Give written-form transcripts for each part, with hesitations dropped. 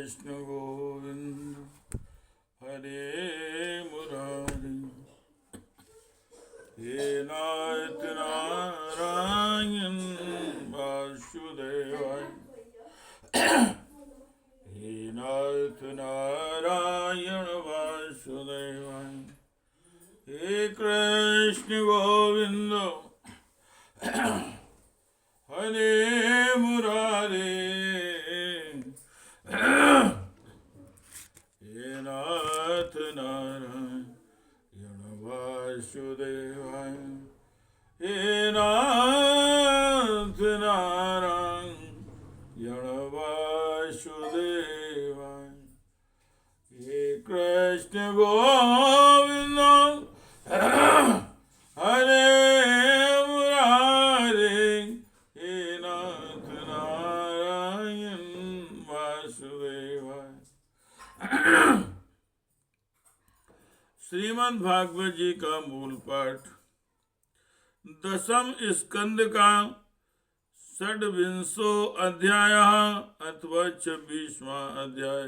कृष्ण गोविंद हरे मुरारी। हे नाथ नारायण वासुदेवाय। हे नाथ नारायण वासुदेवाय। हे कृष्ण गोविंद हरे मुरारे। हे नाथ नारायण वासुदेवाय। हे नाथ नारायण वासुदेवाय। हे कृष्ण गोविंद हरे मुरारे। हे नाथ नारायण वासुदेवाय। श्रीमद् भागवत जी का मूल पाठ 10वें स्कंद का 26वां अध्याय अथवा 26वां अध्याय।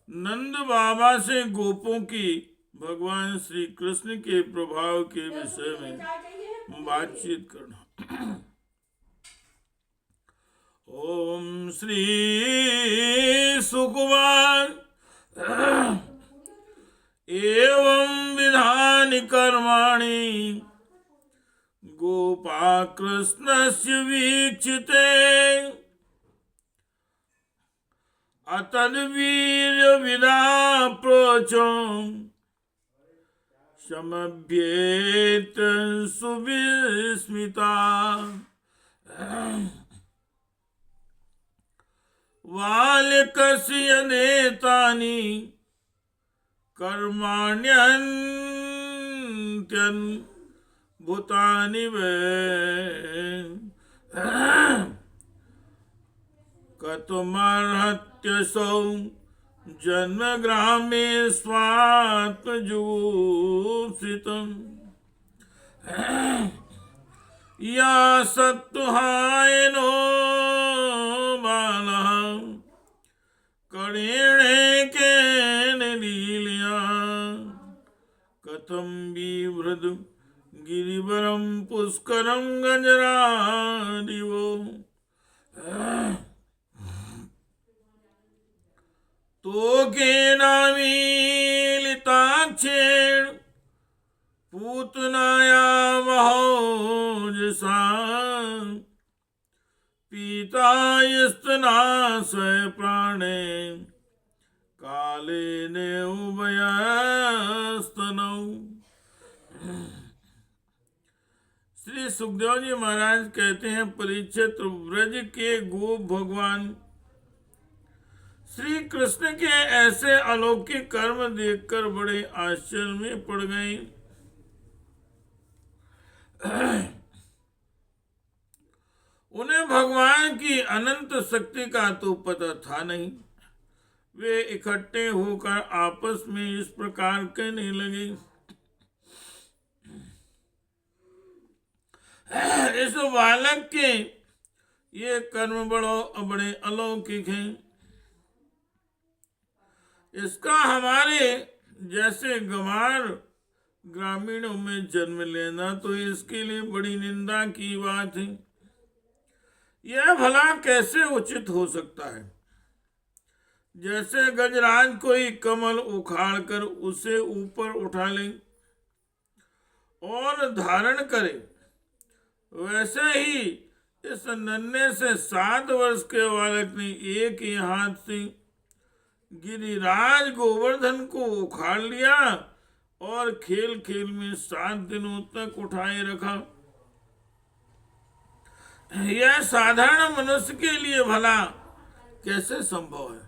नंद बाबा से गोपों की भगवान श्री कृष्ण के प्रभाव के विषय में बातचीत करना। ओम श्री सुकुमार एवं विधानि कर्माणि गोपा कृष्णस्य वीक्षिते अतद्वीर्य विदा प्रोचम् समभ्येत सुविस्मिता। वाल्यकस्य नेतानि कर्माण्यन्त्यन् भूतानि वे कतुमर्हत्यसौ जन्मग्रामे स्वात्मजूषितम्। या सत्तुहायनो बालः करेणेकेन लीलया कथं बिभ्रद् गिरिवरं पुष्करं गजरादिवो। तोकेनामीलिताक्षेण पूतनाया महोजसा पीतायस्तनाशय प्राणे कालेन उभयस्तनौ। श्री सुखदेव जी महाराज कहते हैं, परीक्षित, ब्रज के गोप भगवान श्री कृष्ण के ऐसे अलौकिक कर्म देखकर बड़े आश्चर्य में पड़ गए। उन्हें भगवान की अनंत शक्ति का तो पता था नहीं। वे इकट्ठे होकर आपस में इस प्रकार कहने लगे, इस बालक के ये कर्म बड़े अलौकिक हैं। इसका हमारे जैसे गंवार ग्रामीणों में जन्म लेना तो इसके लिए बड़ी निंदा की बात है। यह भला कैसे उचित हो सकता है? जैसे गजराज कोई कमल उखाड़कर उसे ऊपर उठा ले और धारण करे, वैसे ही इस नन्हे से 7 वर्ष के बालक ने एक ही हाथ से गिरिराज गोवर्धन को उखाड़ लिया और खेल खेल में 7 दिनों तक उठाए रखा। यह साधारण मनुष्य के लिए भला कैसे संभव है?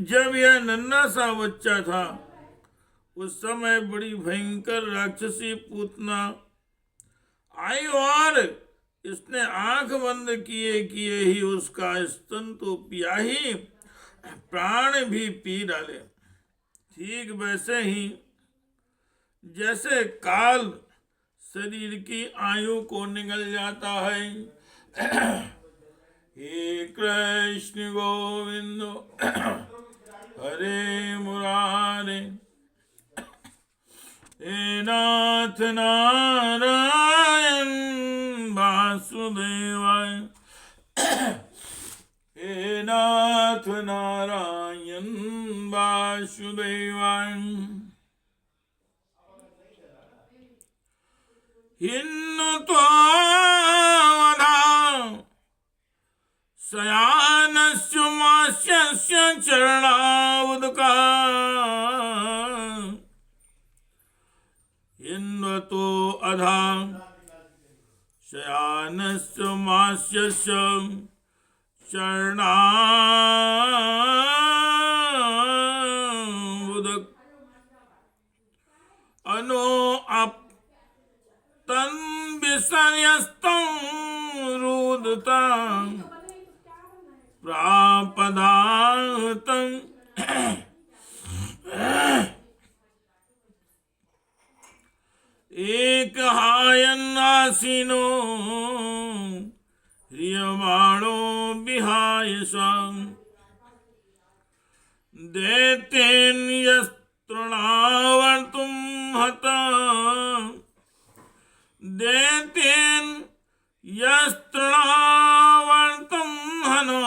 जब यह नन्हा सा बच्चा था, उस समय बड़ी भयंकर राक्षसी पूतना आई और इसने आंख बंद किए किए ही उसका स्तन तो पिया ही प्राण भी पी डाले। ठीक वैसे ही जैसे काल शरीर की आयु को निगल जाता है, हे कृष्ण गोविंद हरे मुरारे, हे नाथ नारायण वासुदेवाय, हे नाथ नारायण वासुदेवाय। हिन्नुतो शयानस्य मास्यस्य चरणावुदका, हिन्वतो अधा शयानस्य मास्यस्य चरणावुदक, अनो अप तन विषयस्तं रुदतं प्रापदातं, एक हायन्नासिनो ह्रियमाणो विहायसं, दैत्येन यस्तृणावर्तुं हतं, दैत्येन यस्तृणावर्तुं हनो,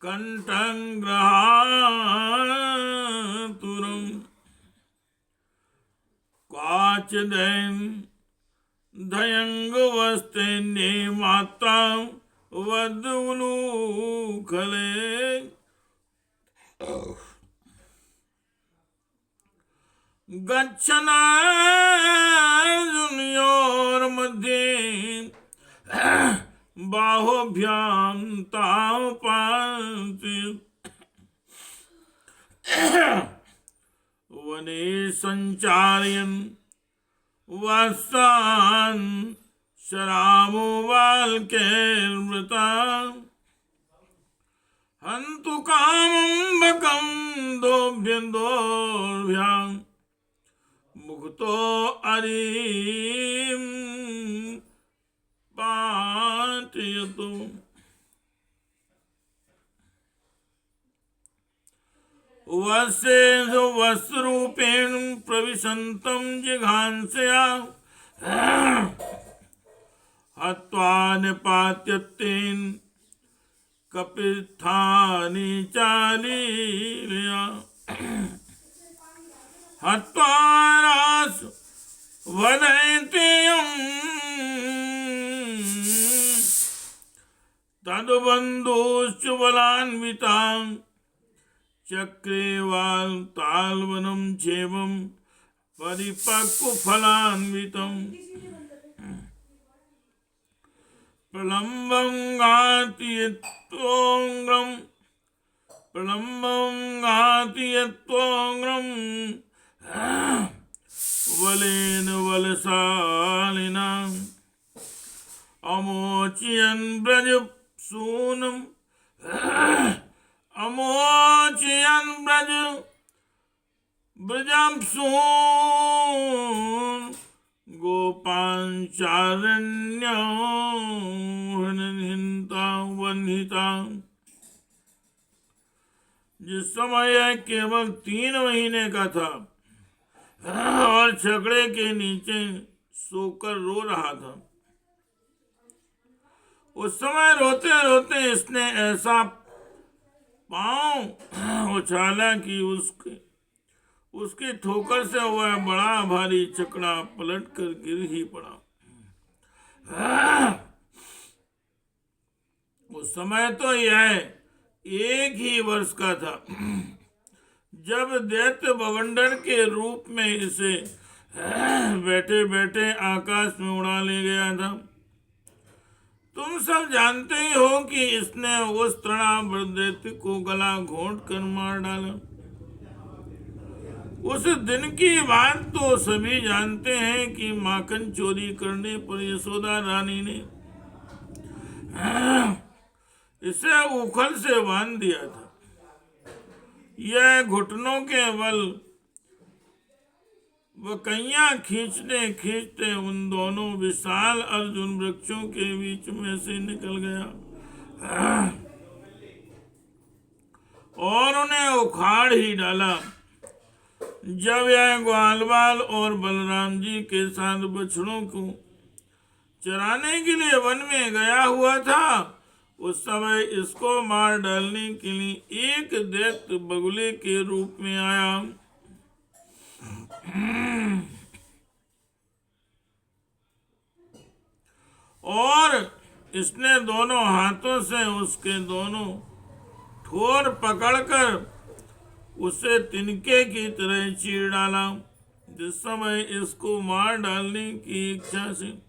कंठं ग्रहातुरं, क्वाचिदेन धयंगवस्तेन्ये माता वदुलूखले, गच्छनार्जुनयोर्मध्ये बाहुभ्यां तावपाति, वने संचारयन् वत्सान् शरामो बालकैर्वृतान्, हन्तु कामं बकं दोभ्यं मुक्तो अरीं पातयतु। वस्येषु वस्रूपेण प्रविशन्तं जिघांसया, हत्वा निपात्यत्तेन कपित्थानि चालीलया, हत्वा रास वदयतेयं तद्बन्धुश्च बलान्वितां, चक्रे तालवनं क्षेमं परिपक्वफलान्वितं, प्रलम्बं गाति यत्त्वोग्रं, प्रलम्बं गाति यत्त्वोग्रं, बलेन बलशालिना, अमोचयन् ब्रजसूनं, अमोचयन् ब्रजसून्, गोपांचारण्यो हृणिहिंता वह्निता। जिस समय केवल 3 महीने का था और छकड़े के नीचे सोकर रो रहा था, उस समय रोते रोते इसने ऐसा पांव उछाला कि उसकी ठोकर से वह बड़ा भारी छकड़ा पलट कर गिर ही पड़ा। उस समय तो यह 1 ही वर्ष का था जब दैत्य बवंडर के रूप में इसे बैठे बैठे आकाश में उड़ा ले गया था। तुम सब जानते ही हो कि इसने उस तृणावर दैत्य को गला घोंट कर मार डाला। उस दिन की बात तो सभी जानते हैं कि माखन चोरी करने पर यशोदा रानी ने इसे उखल से बांध दिया था। यह घुटनों के बल बकैया खींचते खींचते उन दोनों विशाल अर्जुन वृक्षों के बीच में से निकल गया और उन्हें उखाड़ ही डाला। जब यह ग्वालवाल और बलराम जी के साथ बछड़ों को चराने के लिए वन में गया हुआ था, उस समय इसको मार डालने के लिए एक दैत्य बगुले के रूप में आया और इसने दोनों हाथों से उसके दोनों ठोर पकड़कर उसे तिनके की तरह चीर डाला। जिस समय इसको मार डालने की इच्छा से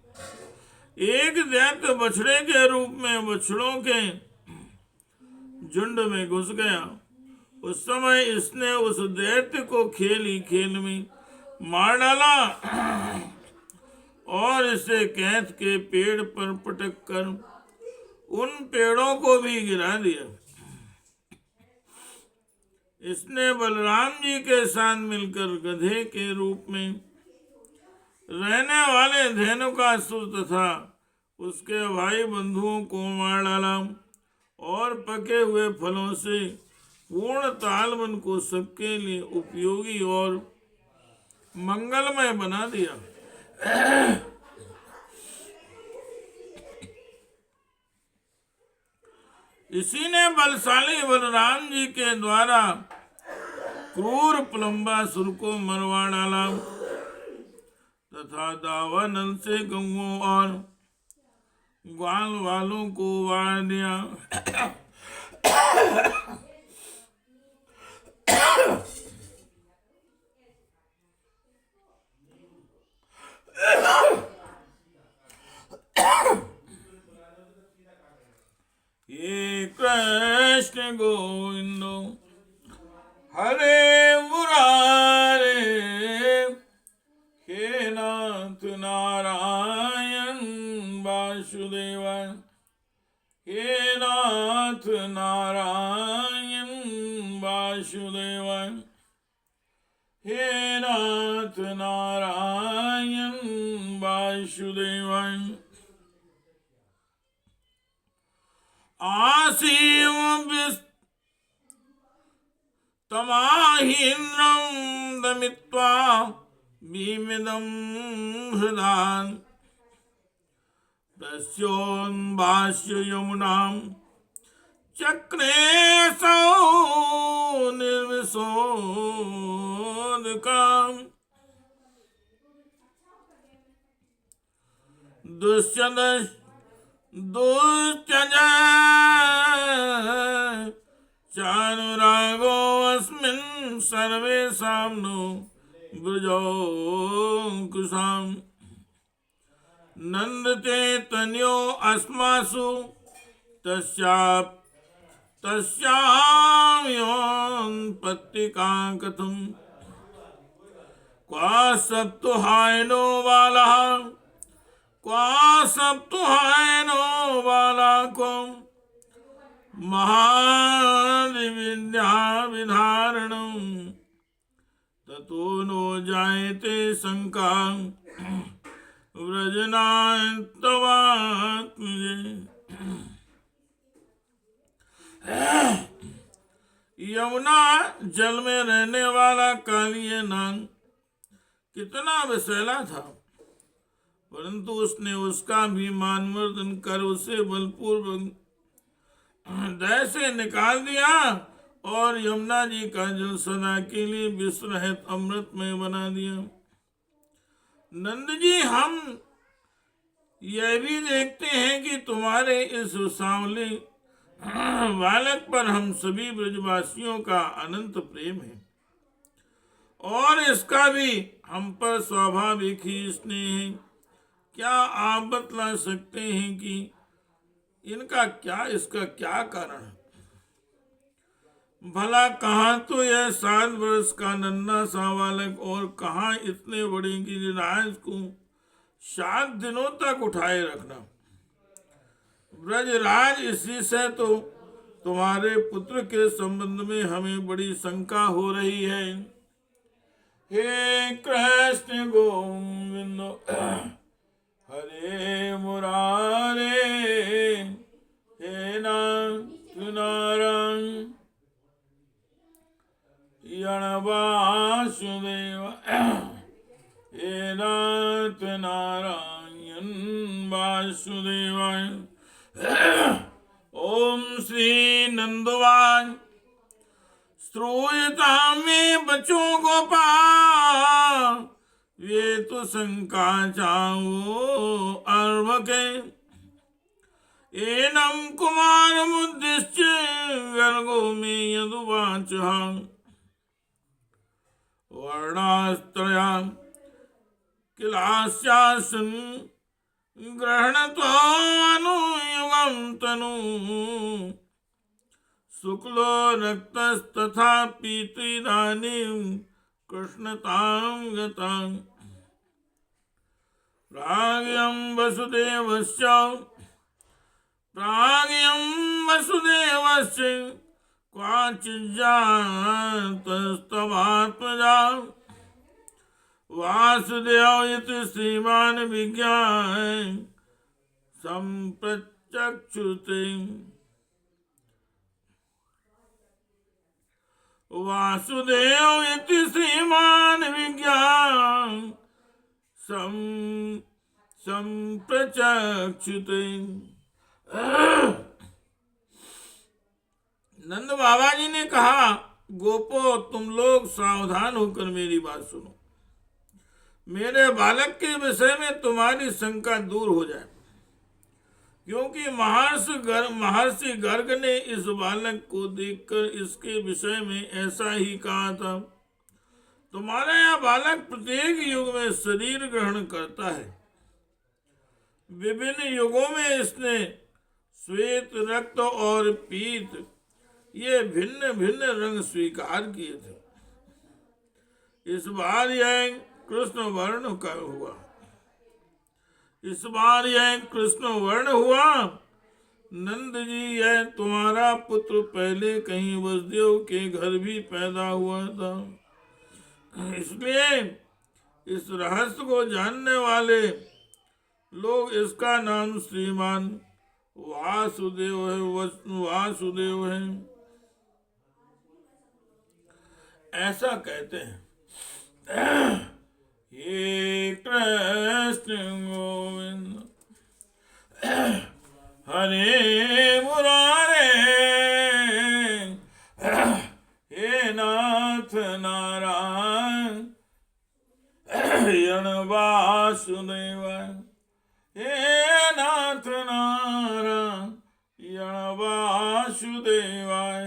एक दैत्य बछड़े के रूप में बछड़ों के झुंड में घुस गया, उस समय इसने उस दैत्य को खेल ही खेल में मार डाला और इसे कैथ के पेड़ पर पटक कर उन पेड़ों को भी गिरा दिया। इसने बलराम जी के साथ मिलकर गधे के रूप में रहने वाले धेनुकासुर तथा उसके भाई बंधुओं को मार डाला और पके हुए फलों से पूर्ण तालवन को सबके लिए उपयोगी और मंगलमय बना दिया। इसी ने बलशाली बलराम जी के द्वारा क्रूर प्लम्बासुर को मरवा डाला तथा दावानल से गऊओं और ग्वाल वालों को वार दिया। ये कृष्ण गोविंदो हरे मुरारे हे नाथ नारायण वासुदेवाय, हे नाथ नारायण वासुदेवाय, हे नाथ नारायण वासुदेवाय। आसीम तमाहीन्द्रं दमित्वा भीमिदं हृदान् तस्योन्भास्य यमुनां चक्रेशौ निर्विशोदकाम्। दुश्चज चानुरागो अस्मिन् सर्वेषां नो ब्रजोऽकुशाम्। नन्दते तनयो अस्मासु तस्याम्योत्पत्तिका कथम्। क्वा सप्तुहायनो बालः क्वा सप्तुहायनो बालाकम् महाविद्या विधारणम्। ततो नो जायते शंका व्रजनात्वात्मजे। यमुना जल में रहने वाला कालिय नाग कितना विषैला था, परंतु उसने उसका भी मानवर्धन कर उसे बलपूर्वक दह से निकाल दिया और यमुना जी का जल सदा के लिए विष रहित अमृतमय बना दिया। नंद जी, हम यह भी देखते हैं कि तुम्हारे इस सांवले बालक पर हम सभी ब्रजवासियों का अनंत प्रेम है और इसका भी हम पर स्वाभाविक ही स्नेह है। क्या आप बतला सकते हैं कि इसका क्या कारण है? भला कहाँ तो यह 7 वर्ष का नन्हा सा बालक और कहाँ इतने बड़े गिरिराज को 7 दिनों तक उठाए रखना। ब्रजराज, इसी से तो तुम्हारे पुत्र के संबंध में हमें बड़ी शंका हो रही है। हे कृष्ण गोविंद हरे मुरारे, हे नाथ नारायण वासुदेव, हे नाथ नारायण वासुदेवाय। ओम श्री नंदवान श्रूयता में बचों गोपाल, वे तो शंका चाहो अर्भ के, एनम कुमार मुद्दिश्य गर्गो में यदुवाच वर्णास्त्रया किलास्यासन ग्रहण तो अनुयुगम तनु, शुक्लो रक्तस्तथा पीतुदानीं कृष्णतां गतां, प्राज्ञं वसुदेवस्य क्वाचिज्जातस्तवात्मजा, वासुदेव इति श्रीमान् विज्ञाय सम्प्रचक्षुते, वासुदेव इति श्रीमान् विज्ञान संप्रचक्षुते। नंद बाबा जी ने कहा, गोपो तुम लोग सावधान होकर मेरी बात सुनो, मेरे बालक के विषय में तुम्हारी शंका दूर हो जाए, क्योंकि महर्षि गर्ग ने इस बालक को देखकर इसके विषय में ऐसा ही कहा था। तुम्हारा यह बालक प्रत्येक युग में शरीर ग्रहण करता है। विभिन्न युगों में इसने श्वेत, रक्त और पीत ये भिन्न भिन्न रंग स्वीकार किए थे। इस बार यह कृष्ण वर्ण का हुआ, इस बार यह कृष्ण वर्ण हुआ। नंद जी, यह तुम्हारा पुत्र पहले कहीं वसुदेव के घर भी पैदा हुआ था, इसलिए इस रहस्य को जानने वाले लोग इसका नाम श्रीमान वासुदेव है ऐसा कहते हैं। हे कृष्ण गोविंद हरे मुरारे, हे नाथ नारायण वासुदेवाय, हे नाथ नारायण वासुदेवाय।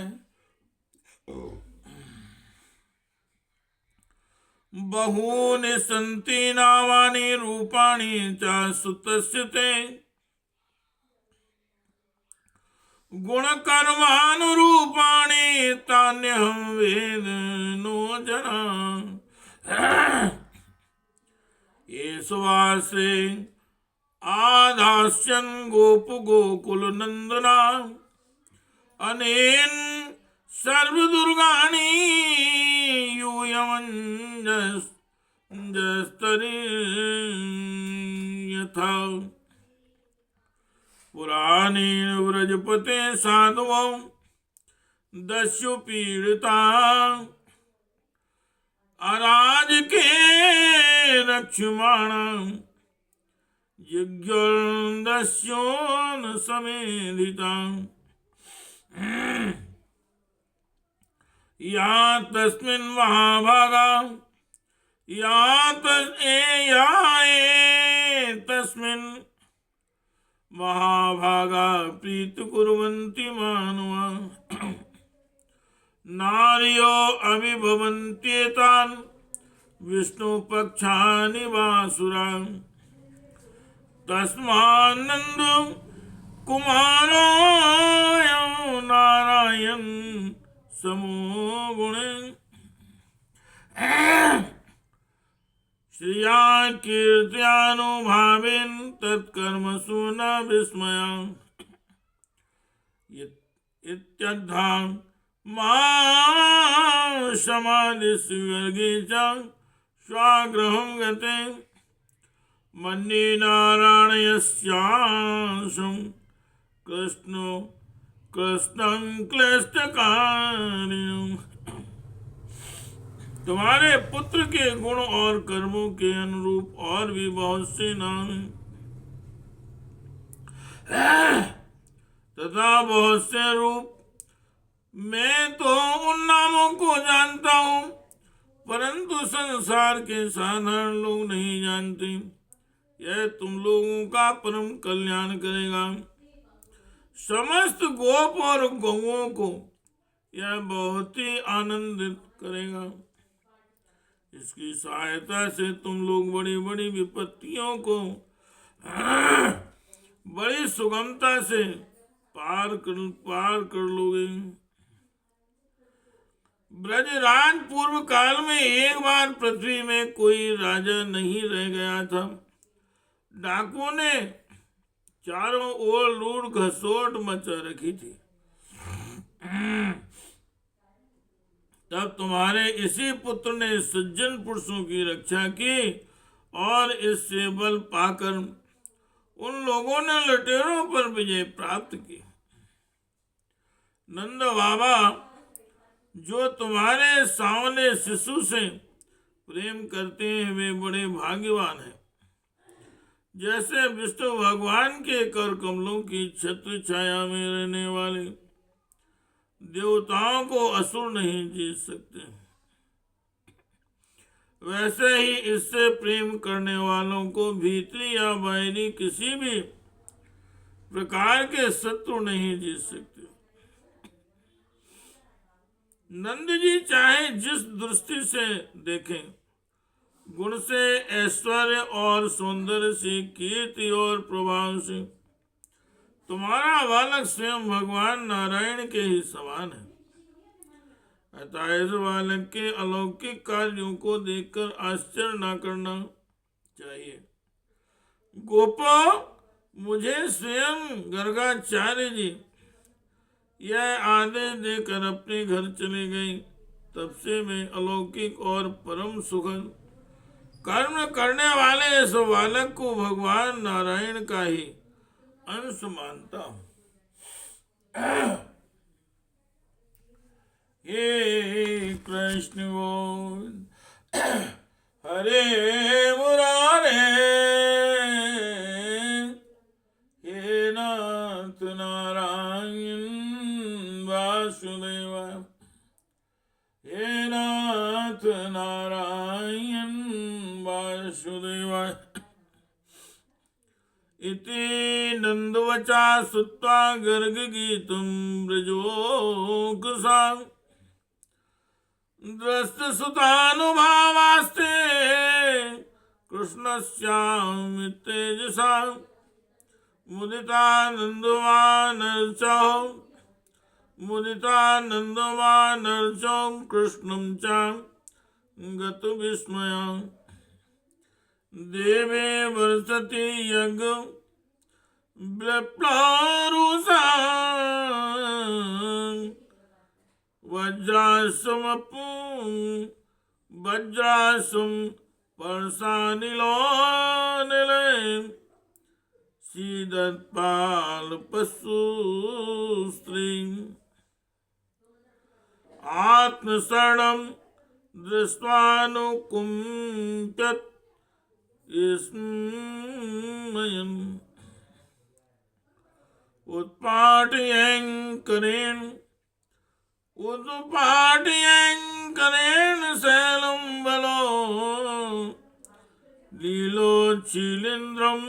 बहूनि सन्ति नामानि रूपाणि च सुतस्य ते, गुणकर्मानुरूपाणि तान्यहं वेद नो जना। येषवासे आदास्यन् गोकुलनन्दना, अनेन सर्वदुर्गाणि यूयमञ्जस्तरे यथा। पुराणेन व्रजपते साधवो दस्यु पीड़िता, अराजके रक्ष्यमाणा यज्ञदस्यो न समेधिता। या तस्मिन् महाभागा तस्मिन् महाभागा प्रीत कुर्वन्ति मानवा। नार्यो अभिभवन्त्येतान् विष्णुपक्षानि वासुरान्, तस्मान्नन्द कुमारोऽयं नारायण समो गुणे। श्रिया कीर्त्यानुभावेन तत्कर्मसु न विस्मया, इत्यद्धा समाधिस्वर्गे च स्वागृहं गते मन्ये नारायणस्याशं कृष्णं क्लिष्टकारिणम्। तुम्हारे पुत्र के गुण और कर्मों के अनुरूप और भी बहुत से नाम हैं तथा बहुत से रूप। मैं तो उन नामों को जानता हूँ, परंतु संसार के साधारण लोग नहीं जानते। यह तुम लोगों का परम कल्याण करेगा। समस्त गोप और गौओं को यह बहुत ही आनंदित करेगा। इसकी सहायता से तुम लोग बड़ी बड़ी विपत्तियों को बड़ी सुगमता से पार कर लोगे। ब्रजराज पूर्व काल में एक बार पृथ्वी में कोई राजा नहीं रह गया था। डाकुओं ने चारों ओर लूट घसोट मचा रखी थी। तब तुम्हारे इसी पुत्र ने सज्जन पुरुषों की रक्षा की और इससे बल पाकर उन लोगों ने लुटेरों पर विजय प्राप्त की। नंद बाबा, जो तुम्हारे सामने शिशु से प्रेम करते हैं वे बड़े भाग्यवान हैं। जैसे विष्णु भगवान के कर कमलों की छत्र छाया में रहने वाले देवताओं को असुर नहीं जीत सकते, वैसे ही इससे प्रेम करने वालों को भीतरी या बाहरी किसी भी प्रकार के शत्रु नहीं जीत सकते। नंद जी चाहे जिस दृष्टि से देखें, गुण से, ऐश्वर्य और सौंदर्य से, कीर्ति और प्रभाव से तुम्हारा बालक स्वयं भगवान नारायण के ही समान है। अतः इस बालक के अलौकिक कार्यों को देखकर आश्चर्य न करना चाहिए। गोपो, मुझे स्वयं गर्गाचार्य जी यह आदेश देकर अपने घर चले गए। तब से मैं अलौकिक और परम सुखद कर्म करने वाले इस बालक को भगवान नारायण का ही अंश मानता हूँ। हे कृष्ण हरे मुरारे, हे नाथ नारायण वासुदेव, हे नाथ नारायण वासुदेव। इति नंदवचा सुत्वा गर्ग गीतं ब्रजोकसा द्रष्टसुतानुभावास्ते कृष्णस्यामितेजसा मुदितानन्दवानर्चौ कृष्णं च गतविस्मया। देवे वर्षति यज्ञ विप्लरुषा वज्रासुम पर्षानिलोनिलय सीदत्पाल पशु स्त्री आत्मशरणं दृष्ट्वानुकुम्प्यत् स्मयन् उत्पाटयङ्करेण शैलं बलो लीलोच्छिलीन्द्रं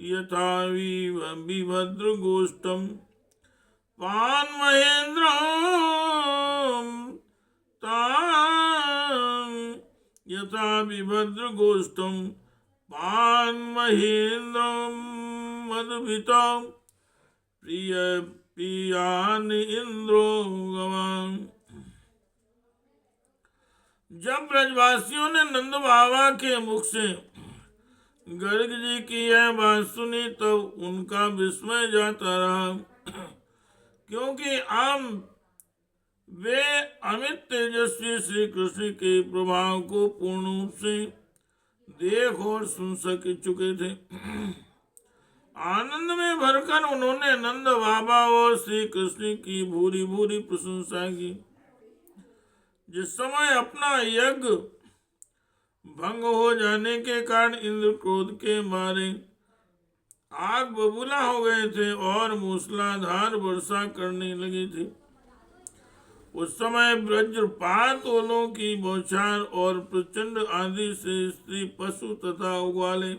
यथा विभद्रगोष्ठं पान्महेन्द्रं तां यथा विभद्रगोष्ठं पान्महेन्द्रं मधुभितं प्रियान इंद्रो गवान। जब ब्रजवासियों ने नंद बाबा के मुख से गर्ग जी की यह बात सुनी तब उनका विस्मय जाता रहा, क्योंकि आम वे अमित तेजस्वी श्री कृष्ण के प्रभाव को पूर्ण रूप से देख और सुन चुके थे। आनंद में भरकर उन्होंने नंद बाबा और श्री कृष्ण की भूरी भूरी प्रशंसा की। जिस समय अपना यज्ञ भंग हो जाने के कारण इंद्र क्रोध के मारे आग बबूला हो गए थे और मूसलाधार वर्षा करने लगी थी, उस समय वज्रपात ओलों की बौछार और प्रचंड आंधी से स्त्री पशु तथा उग्वाले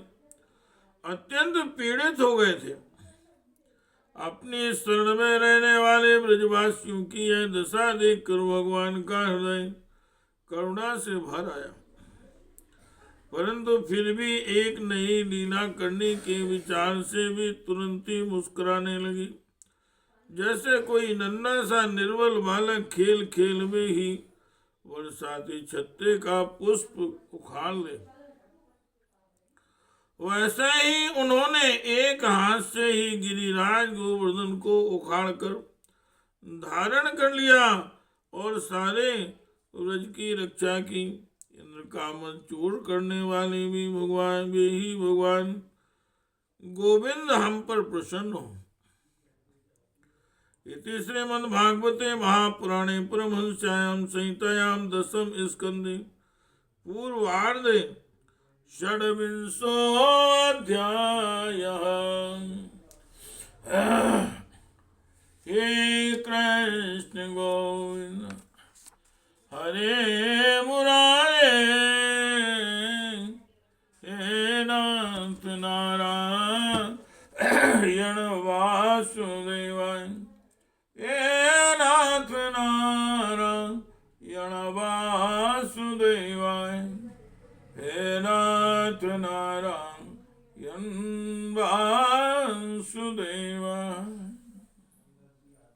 अत्यंत पीड़ित हो गए थे। अपनी शरण में रहने वाले ब्रजवासियों की यह दशा देखकर भगवान का हृदय करुणा से भर आया, परंतु फिर भी एक नई लीला करने के विचार से भी तुरंत ही मुस्कुराने लगी, जैसे कोई नन्हा सा निर्बल बालक खेल खेल में ही बरसाती छत्ते का पुष्प उखाड़ ले। वैसे ही उन्होंने एक हाथ से ही गिरिराज गोवर्धन को उखाड़कर धारण कर लिया और सारे व्रज की रक्षा की। इंद्र का मन चूर करने वाले भी भगवान वे ही भगवान गोविंद हम पर प्रसन्न हो। इति श्रीमद्भागवते महापुराणे परमहंस्यां संहितायां दशम स्कंदे पूर्वार्धे षड्विंशोऽध्यायः। हे कृष्ण गोविंद हरे मुरारे, हे नाथ नारायण वासुदेवाय, हे नाथ नारायण वासुदेवाय, हे नाथ नारायण वासुदेवाय।